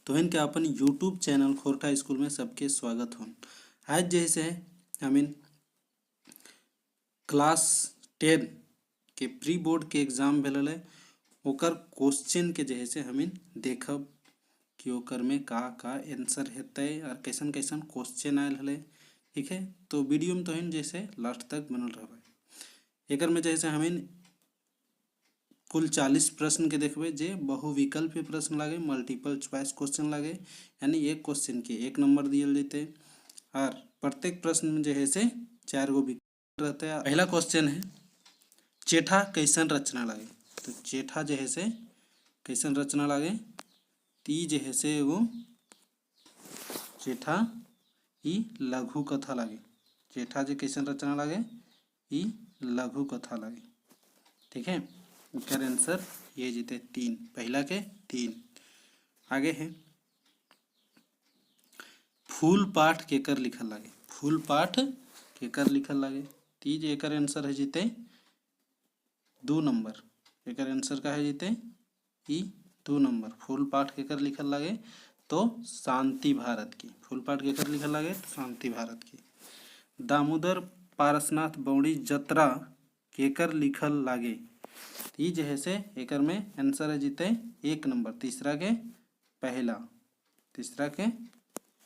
तो इनके अपन YouTube channel Khortha school में सबके स्वागत हो। आज जैसे हमें क्लास 10 के प्री बोर्ड के एग्जाम भेल है ओकर क्वेश्चन के जैसे हमें देखब कि ओकर में का आंसर हेतै और कैसन कैसन क्वेश्चन आयल है। ठीक है, तो वीडियो में तो हम जैसे लास्ट तक बनल रह। एकर में जैसे हमें कुल 40 प्रश्न के देखबे जे बहुविकल्पीय प्रश्न लागे, मल्टीपल चॉइस क्वेश्चन लागे, यानी एक क्वेश्चन के 1 नंबर दियल जैते और प्रत्येक प्रश्न में जो है से 4 गो विकल्प रहते हैं। पहला क्वेश्चन है चेठा कैसन रचना लागे। तो चेठा जो है से कैसन रचना लागे, ती जो है से वो चेठा ई लघु कथा लागे। चेठा जो कैसन रचना लागे, ई लघु कथा लागे। ठीक है, इसका आंसर ये जीते 3, पहला के 3। आगे है फूल पाठ केकर लिखल लागे। फूल पाठ केकर लिखल लागे, तीज एकर आंसर है जीते 2 नंबर। एकर आंसर का है जीते ई 2 नंबर। फूल पाठ केकर लिखल लागे तो शांति भारत की। फूल पाठ केकर लिखल लागे तो शांति भारत की। दामोदर पारसनाथ बौड़ी जतरा केकर लिखल लागे, ई जो है से एकर में आंसर है जीते 1 नंबर। तीसरा के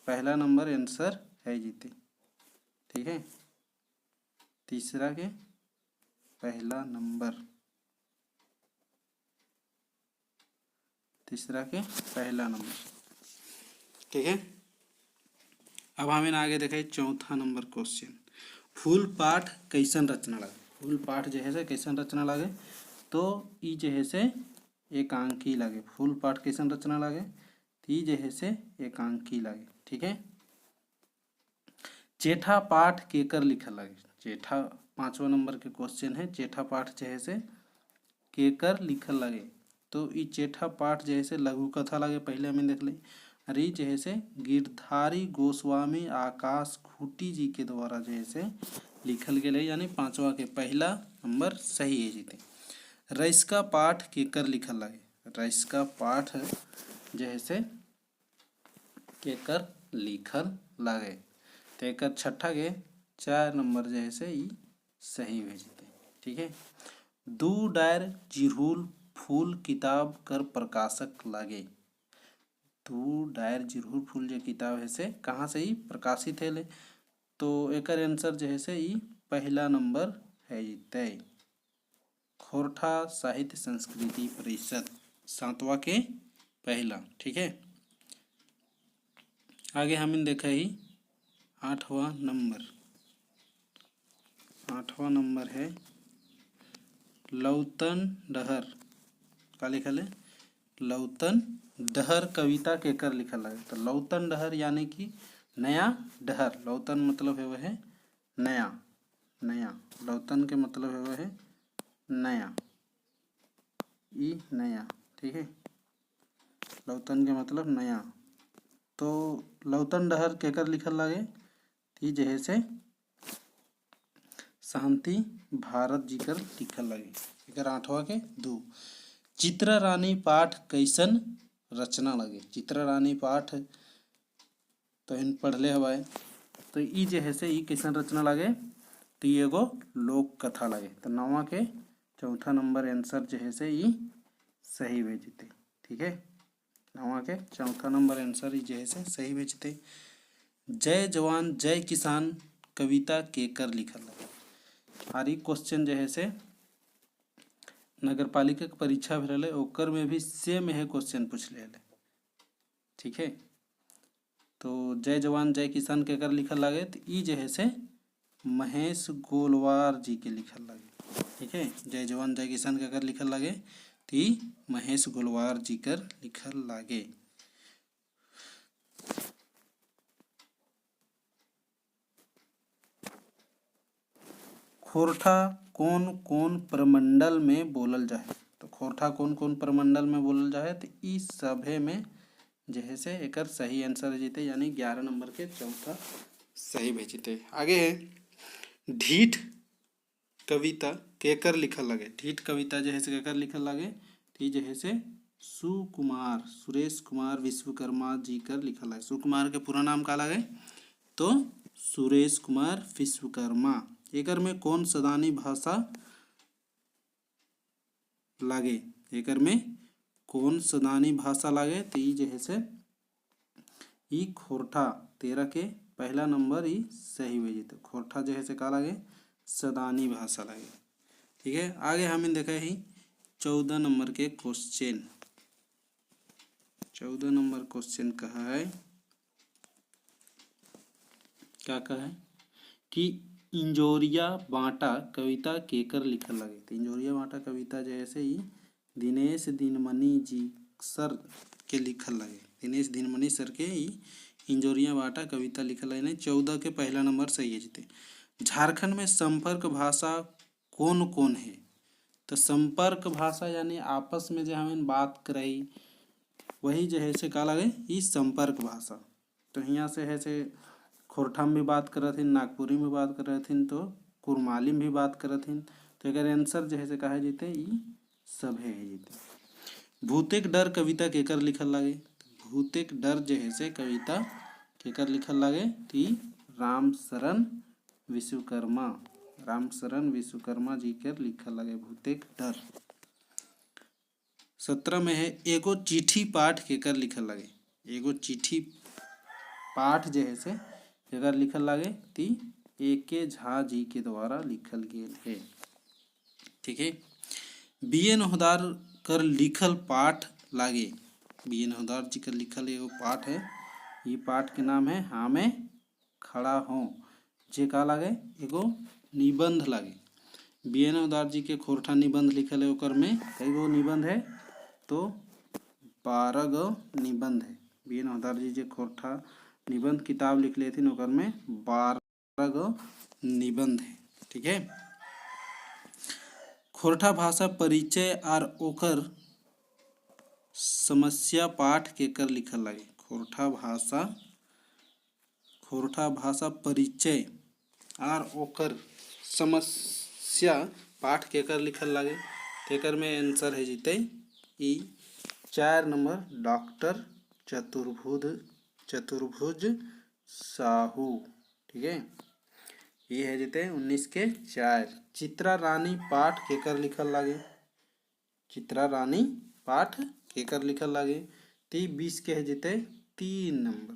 पहला नंबर आंसर है जीते। ठीक है, तीसरा के पहला नंबर, तीसरा के पहला नंबर। ठीक है, अब हमें आगे देखे चौथा नंबर क्वेश्चन फूल पाठ कैसन रचना लागे। फूल पाठ जो है से कैसन रचना लागे तो ई जो है से एकांकी लागे। फूल पाठ कैसन रचना लागे, ई जो है से एकांकी लागे। ठीक है, चेठा पाठ केकर लिखल लागे। चेठा 5वां नंबर के क्वेश्चन है। चेठा पाठ जो है से केकर लिखल लागे तो ई चेठा पाठ जो है से लघु कथा लागे। पहले हमें देख ले, अरे जो है से गिरधारी गोस्वामी आकाश खूटी जी के द्वारा जो है से लिखल गए, यानी 5वां के पहला नंबर सही है जीते। रईसका पाठ केकर लिखल लागे। रईसका पाठ जो है से केकर लिखल लागे तो एकर छठा के 4 नंबर जो है से ई सही है जीते। ठीक है, दू डायर जिरहुल फूल किताब कर प्रकाशक लागे। दू डायर जिरहुल फूल जो किताब है से कहाँ से ही प्रकाशित है ले, तो एकर आंसर जो है से ई पहला नंबर है जीते। खोरठा साहित्य संस्कृति परिषद 7वां के पहला। ठीक है, आगे हमें देखा ही 8वां नंबर। 8वां नंबर है लौतन डहर का लिखल है। लौतन डहर कविता केकर लिखल है। तो लौतन डहर यानी कि नया डहर। लौतन मतलब है वह है नया, नया। लौतन के मतलब है वह है नया, ई नया। ठीक है, लौतन के मतलब नया। तो लौतन डहर केकर लिखल लागे, ई जो है से शांति भारत जी कर लिखल लगे। एकर 8वां के 2। चित्रा रानी पाठ कैसन रचना लगे। चित्रा रानी पाठ तो इन पढ़ले हवाए, तो ई जो है से ई कैसन रचना लगे तो ये एगो लोक कथा लगे। तो 9वां के 4था नंबर आंसर जो है से ई सही भेजते। ठीक है, 9वां के 4था नंबर आंसर ई जो है से सही भेजते। जय जवान जय किसान कविता केकर लिखल लगे। हर क्वेश्चन जो है से नगर पालिका के परीक्षा भेल है ओकर में भी सेम है क्वेश्चन पूछ ले। ठीक है, तो जय जवान जय किसान केकर लिखल लागे तो ई जो है से महेश गोलवार जी के लिखल लागे। ठीक है, जय जवान जय किसान केकर लिखल लागे तो ई महेश गोलवार जी कर लिखल लागे। खोरठा कौन कौन प्रमंडल में बोलल जाए। तो खोरठा कौन कौन प्रमंडल में बोलल जाए तो इस सभे में जो है से एकर सही आंसर जीते, यानी 11 नंबर के 4था सही भेजते। आगे है ढीठ कविता केकर लिखल लगे। ढीठ कविता जो है से केकर लिखल लगे तो जो है से सुकुमार, सुरेश कुमार विश्वकर्मा जी कर लिखल है। सुकुमार के पूरा नाम का लगे तो सुरेश कुमार विश्वकर्मा। एकर में कौन सदानी भाषा लागे, एकर में कौन सदानी भाषा लागे तो ई जैसे ई खोरठा 13 के पहला नंबर ई सही हो जेते। खोरठा जैसे का लागे सदानी भाषा लागे। ठीक है, आगे हमें देखे ही 14 नंबर के क्वेश्चन। 14 नंबर क्वेश्चन कहा है, क्या कहा है कि इंजोरिया बांटा कविता केकर लिखल लगे। तो इंजोरिया बांटा कविता जैसे ही दिनेश दिनमणि जी सर के लिखल लगे। दिनेश दिनमणि सर के ही इंजोरिया बांटा कविता लिखल है। 14 के पहला नंबर सही है जीते। झारखंड में संपर्क भाषा कौन कौन है। तो संपर्क भाषा यानी आपस में जो हमें बात करई वही जो है से का लगे ई संपर्क भाषा। तो यहाँ से है से खोरठा में भी बात करत हन, नागपुरी में बात करत हन, तो कुरमाली में भी बात करत हन। तो अगर आंसर जो है से कहा जीते ई सब है जीते। भूतेक डर कविता केकर लिखल लगे। भूतेक डर जो है से कविता केकर लिखल लगे ती रामशरण विश्वकर्मा, रामशरण विश्वकर्मा जी के लिखल लगे भूतेक डर। 17 में है एगो चिट्ठी पाठ केकर लिखल लगे। एगो चिट्ठी पाठ जो है से केकर लिखल लगे ती ए.के. झा जी के द्वारा लिखल गेल है। ठीक है, बी.एन. होदार कर लिखल पाठ लागे। बी.एन. होदार जी का लिखल एगो पाठ है, ये पाठ के नाम है हाँ मैं खड़ा हूँ। जे का लागे एगो निबंध लागे। बी.एन. होदार जी के खोरठा निबंध लिखल है, ओकर में कई गो निबंध है तो 12 गो निबंध है। बी.एन. होदार जी जे खोरठा निबंध किताब लिख लेथिन ओकर में 12 गो निबंध है। ठीक है, खोरठा भाषा परिचय और ओकर समस्या पाठ केकर लिखल लगे। खोरठा भाषा परिचय और ओकर समस्या पाठ केकर लिखल लगे। तेकर में आंसर है जीते ई 4 नंबर डॉक्टर चतुर्भुज साहू। ठीक है, ये है जीते 19 के 4। चित्रा रानी पाठ केकर लिखल लगे। चित्रा रानी पाठ केकर लिखल लगे ती 20 के है जीते 3 नंबर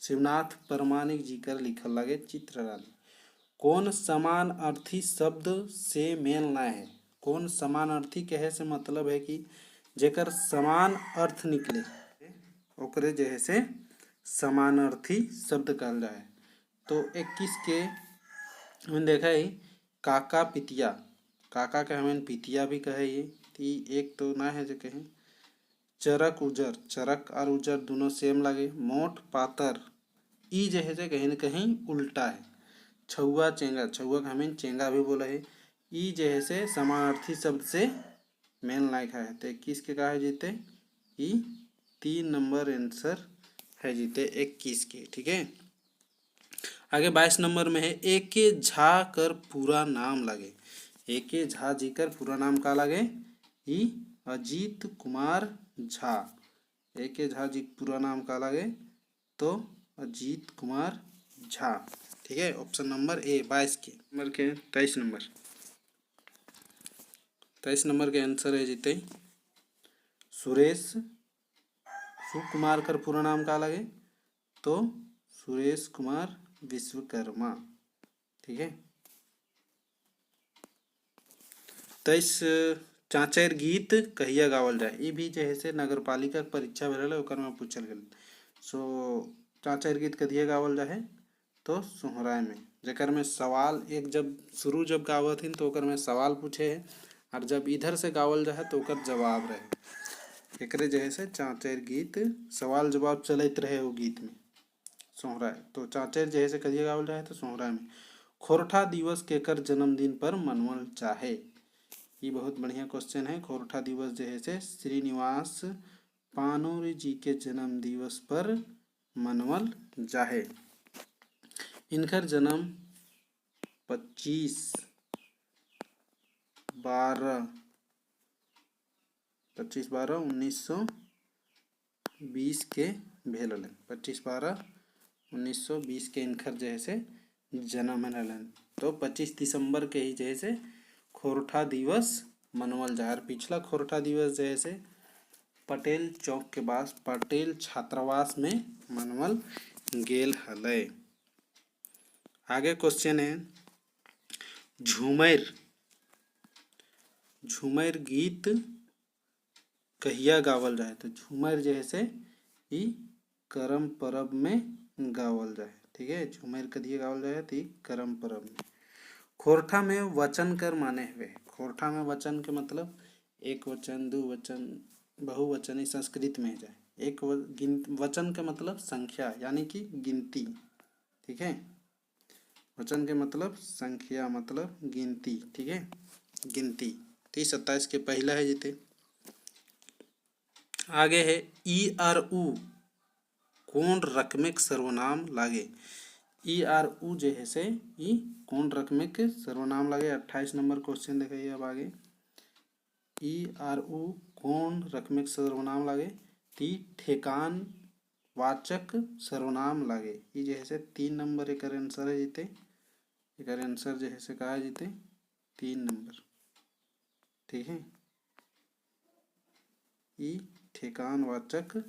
शिवनाथ परमानिक जी कर लिखल लगे चित्र रानी। कौन समान अर्थी शब्द से मेल ना है। कौन समान अर्थी कहे से मतलब है कि जेकर समान अर्थ निकले ओकरे जो है से समानार्थी शब्द कहल जाए। तो 21 के हमने देखा है काका पितिया, काका के हमें पितिया भी कहे ये ती एक तो ना है जो कहे चरक उजर, चरक और उजर दोनों सेम लगे। मोट पातर ई जो है कहीं न कहीं उल्टा है। छुआ चेंगा, छुआ का हमें चेंगा भी बोला है। ई जो है से समानार्थी शब्द से मेल लायक है। तो 21 के कहा है जीते ई 3 नंबर आंसर है जीते 21 के। ठीक है, आगे 22 नंबर में है ए.के. झा कर पूरा नाम लगे। ए.के. झा जी कर पूरा नाम का लगे ई अजीत कुमार झा। ए.के. झा जी पूरा नाम का लगे तो अजीत कुमार झा। ठीक है, ऑप्शन नंबर ए 22 के। नंबर के 23 नंबर 23 नंबर के आंसर है जीते सुरेश सुकुमार कर पूरा नाम का लगे तो सुरेश कुमार विश्वकर्मा। ठीक है, 23 चाचर गीत कहिया गावल जाए। ये भी जो है से नगर पालिका परीक्षा भरल है ओकर में पूछल गल। सो चाचर गीत कहिया गावल जाए तो सोहराय में, जेकर में सवाल एक जब गावत हिन तो ओकर में सवाल पूछे है और जब इधर से गावल जाए तो ओकर जवाब रहे। एकरे जो है से चाचर गीत सवाल जवाब चलते रहे वो गीत में सोहराय। तो चाचर जो है से कहिया गावल जाए तो सोहराय में। खोरठा दिवस केकर जन्मदिन पर मनवल चाहे। ये बहुत बढ़िया क्वेश्चन है। खोरठा दिवस जो है से श्रीनिवास पानोरी जी के जन्म दिवस पर मनवल जाहे। इनकर जन्म 25/12 25/12/1920 के भेल हलन। 25/12/1920 के इनकर जैसे जन्म हलन। तो 25 दिसंबर के ही जैसे खोरठा दिवस मनवल जा। पिछला खोरठा दिवस जैसे पटेल चौक के पास पटेल छात्रावास में मनवल गेल हलय। आगे क्वेश्चन है झूमर गीत कहिया गावल जाए। तो झूमर जैसे ई करम परब में गावल जाए। ठीक है, झूमर कदिया गावल जाए तो करम परब में। खोरठा में वचन कर माने हुए। खोरठा में वचन के मतलब एक वचन, दो वचन, बहुवचन संस्कृत में जाए। एक वचन के मतलब संख्या यानी कि गिनती। ठीक है, वचन के मतलब संख्या मतलब गिनती। ठीक है, गिनती। 27 के पहला है जीते। आगे है ई आर उ कौन रकमेक सर्वनाम लागे। ई आर उ जो है से ई कौन रकमेक सर्वनाम लागे। 28 नंबर क्वेश्चन देखिए। अब आगे ई आर उ कौन रकमेक सर्वनाम लागे। ती ठेकान वाचक सर्वनाम लागे। ये जो है से 3 नंबर एक आंसर है जीते। एक आंसर जो है से कहा जीते 3 नंबर। ठीक है, ई ठेकान वाचक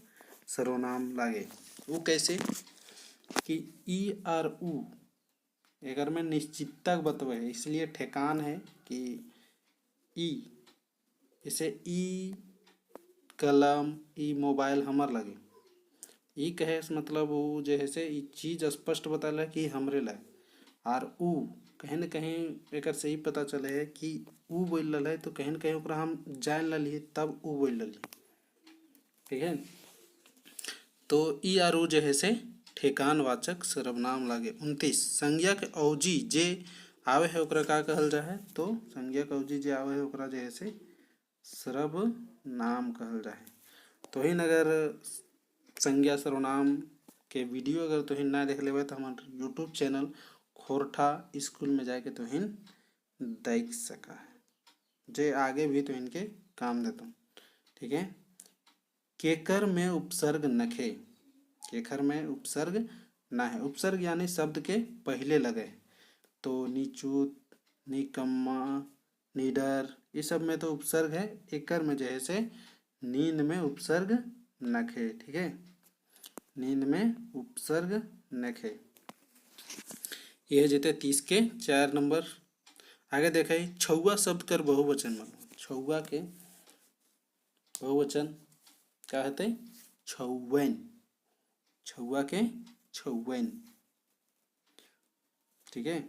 सर्वनाम लागे। वो कैसे कि ई आर उ अगर में निश्चितता बतवे इसलिए ठेकान है कि ई इसे ई कलम ई मोबाइल हमार लगे। ई कहे मतलब वो जो है से ई चीज स्पष्ट बताला कि हमरे लाए। और उ कहीं न कहीं एक से ही पता चले है कि उ बोल रहा है तो कहीं न कहीं ओकरा हम जान लिए तब उ बोल रही। ठीक है, तो ई आर उ जो है से ठेकान वाचक सर्वनाम लागे। 29 संज्ञा के अवजी जे आवे है ओकरा का कहल जाए। तो संज्ञा के अवजी जे आवे है ओकरा जो है से सर्वनाम कहल जाए। तो ही अगर संज्ञा सर्वनाम के वीडियो अगर तुहिन ना देख लेवे तो हमारे यूट्यूब चैनल खोरठा स्कूल में जाके तुहिन देख सका है जे आगे भी तुहिन के काम देता हूँ। ठीक है, केकर में उपसर्ग नखे। केकर में उपसर्ग ना है। उपसर्ग यानी शब्द के पहले लगे। तो नीचूत, निकम्मा, निडर ये सब में तो उपसर्ग है। एकर में जो है से नींद में उपसर्ग नखे। ठीक है, नींद में उपसर्ग नखे। यह जेते 30 के 4 नंबर। आगे देखा छुआ शब्द कर बहुवचन मानो। छुआ के बहुवचन क्या होते छौवन। छुआ के छौवन। ठीक है,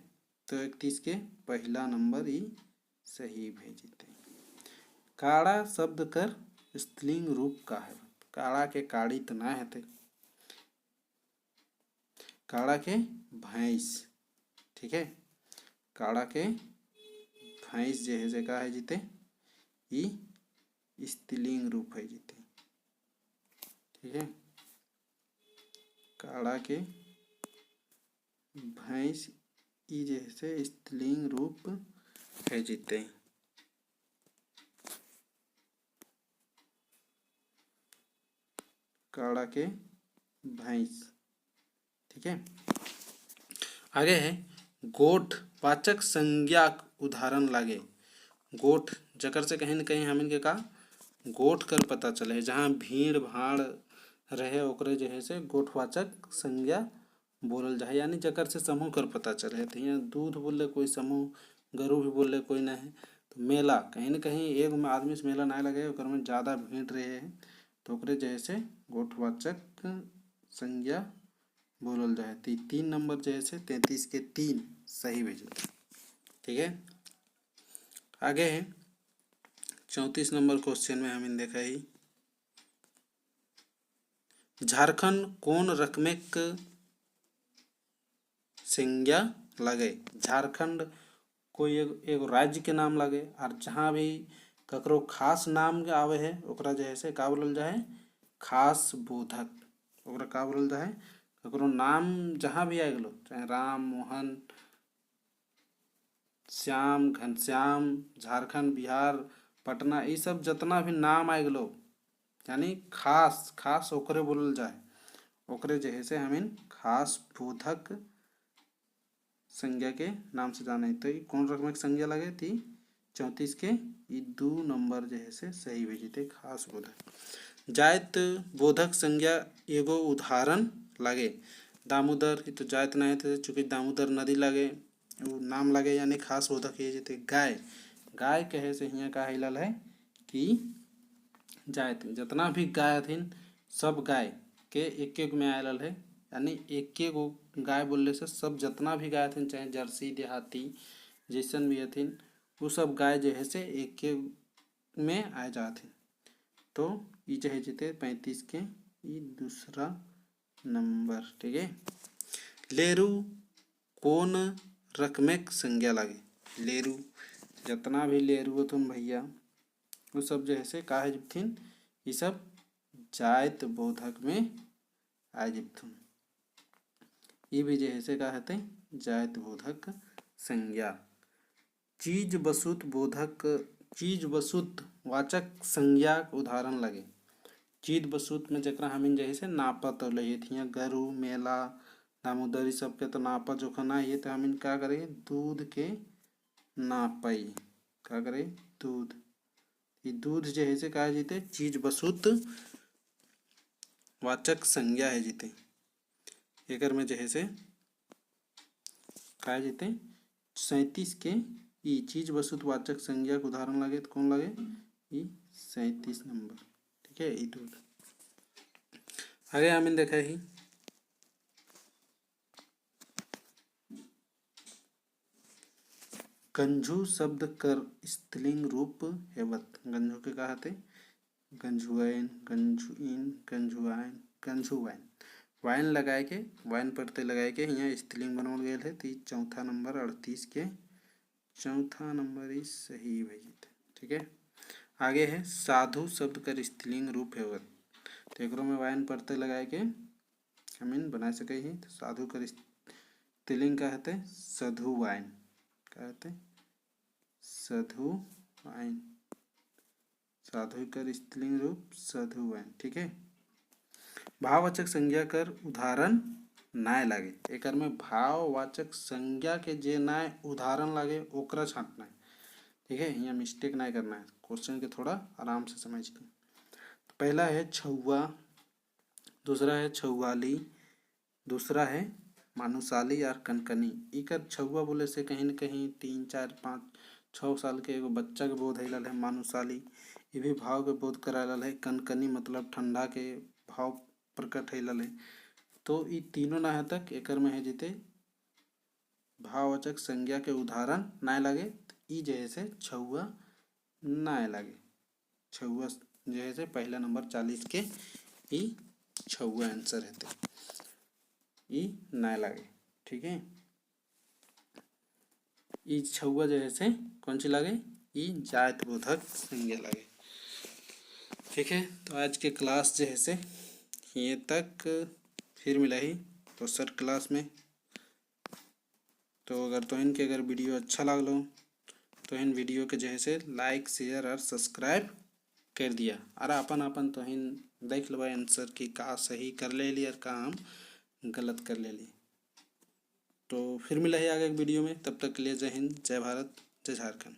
तो 31 के पहला नंबर ही सही भेजते। काड़ा शब्द कर स्त्रीलिंग रूप का है। काड़ा के काड़ी तो ना है। काड़ा के भैंस। ठीक है, काड़ा के भैंस जो है का है जीते ई स्त्रीलिंग रूप है जीते। ठीक है, काड़ा के भैंस ई जो है स्त्रीलिंग रूप है जीते। काड़ा के भैंस। ठीक है, आगे है गोठ वाचक संज्ञा उदाहरण लागे। गोठ जकर से कहीं न कहीं हम के का गोठ कर पता चले। जहाँ भीड़ भाड़ रहे ओकरे जो है से गोठवाचक संज्ञा बोलल जाए यानी जकर से समूह कर पता चले। तो यहाँ दूध बोले कोई समूह, गरु भी बोले कोई ना है। तो मेला कहीं न कहीं एक में आदमी से मेला ना लगे ओकर में ज़्यादा भीड़ रहे है तो ओकरे जैसे गोठवाचक संज्ञा बोलल जाए। 3 नंबर जैसे 33 के 3 सही भेजे। ठीक है, आगे है 34 नंबर क्वेश्चन में हम देखा ही झारखंड कौन रकमेक संज्ञा लगे। झारखंड कोई एक राज्य के नाम लगे और जहाँ भी ककरो खास नाम आवे है ओकरा जो है का बोलल जाए खास बोधक। ओकरा का बोलल जाए ककरो नाम जहाँ भी आ गलो चाहे राम, मोहन, श्याम, घनश्याम, झारखंड, बिहार, पटना, ये सब जितना भी नाम आए गलो यानी खास खास ओकरे बोलल जाए, ओकरे जे है से हमें खास बोधक संज्ञा के नाम से जाने। तो ये कौन रकम के संज्ञा लगे थी 34 के, ये 2 नंबर जो है से सही भेजते खास बोधक। जायत बोधक संज्ञा एगो उदाहरण लगे। दामोदर, ये तो जायत नहीं थे चूंकि दामोदर नदी लगे वो नाम लगे यानी खास बोधक ये जते। गाय, गाय कहे से यहाँ का हिलल है कि जायत जितना भी गाय हथिन सब गाय के एक एक में आयल है, यानी एक एक गो गाय बोलने से सब जितना भी गाय हथिन चाहे जर्सी देहाती जैसन भी हथिन वो सब गाय जो है से एक एक में आ जाते। तो ये जो है जीते 35 के ये दूसरा नंबर। ठीक है। लेरू कौन रकमेक संज्ञा लगे। लेरू जितना भी लेरू हो तुम भैया वो सब जो है से का है जिप्थिन, ये सब जायत बोधक में आ जिप्थुन। ये भी जो है से का हते जायत बोधक संज्ञा। चीज वस्तु बोधक, चीज वस्तु वाचक संज्ञा उदाहरण लगे। चीज वस्तु में जकरा हमिन जो है से नापत और लगे थी गरु मेला दामोदरी सबके तो नापा जोखा ना ये तो हमिन क्या करे दूध के नापई क्या करे दूध। ये दूध जो है से का जीते चीज वस्तु वाचक संज्ञा है जीते। एकर में जो है से का जीते 37 के ई चीज वस्तु वाचक संज्ञा के उदाहरण लगे तो कौन लगे ई 37 नंबर। ठीक है। ई दूध आगे हमें देखा ही गंजू शब्द कर स्त्रीलिंग रूप हेवत। गंजू के कहा थे गंजुआइन गंजुइन गंजुआइन गंजुआइन। वाइन लगाए के वाइन पड़ते लगाए के यहाँ स्त्रीलिंग बनावल गए है। तो चौथा नंबर 38 के चौथा नंबर ही सही भेजी थे। ठीक है। आगे है साधु शब्द कर स्त्रीलिंग रूप हेवत। तो एक में वाइन पड़ते लगाए के हमिन बना सके ही। तो साधु कर स्त्रीलिंग का कहते साधु वाइन कहते साधु वाइन, साधु कर स्त्रीलिंग रूप साधु वाइन। ठीक है। भाववाचक संज्ञा कर उदाहरण नाय लागे। एकर में भाववाचक संज्ञा के जे नाय उदाहरण लागे ओकरा छांटना है। ठीक है। यहाँ मिस्टेक नहीं करना है, क्वेश्चन के थोड़ा आराम से समझ के। तो पहला है छुआ, दूसरा है छुआली, दूसरा है मानुसाली और कनकनी। इकर छुआ बोले से कहीं न कहीं 3 4 5 6 साल के एगो बच्चा के बोध हिलल है। मानुसाली ये भी भाव के बोध कराल है। कनकनी मतलब ठंडा के भाव प्रकट हिलल है। तो ये तीनों ना तक एकर में है जीते भाववाचक संज्ञा के उदाहरण ना लगे। ई जैसे छुआ ना लगे। छुआ जैसे पहला नंबर 40 के ई छुआ आंसर है। ई ना लगे। ठीक है। ई छुआ जैसे कौन सी लगे ई जायत बोधक संज्ञा लगे। ठीक है। तो आज के क्लास जो है से ये तक, फिर मिला ही दोसर क्लास में। तो अगर तोहन के अगर वीडियो अच्छा लागलो तो इन वीडियो के जो है से लाइक शेयर और सब्सक्राइब कर दिया और अपन अपन तोहन देख लो आंसर की का सही कर ले ली और का हम गलत कर ले ली। तो फिर मिला है आगे एक वीडियो में, तब तक के लिए जय हिंद जय भारत जय झारखंड।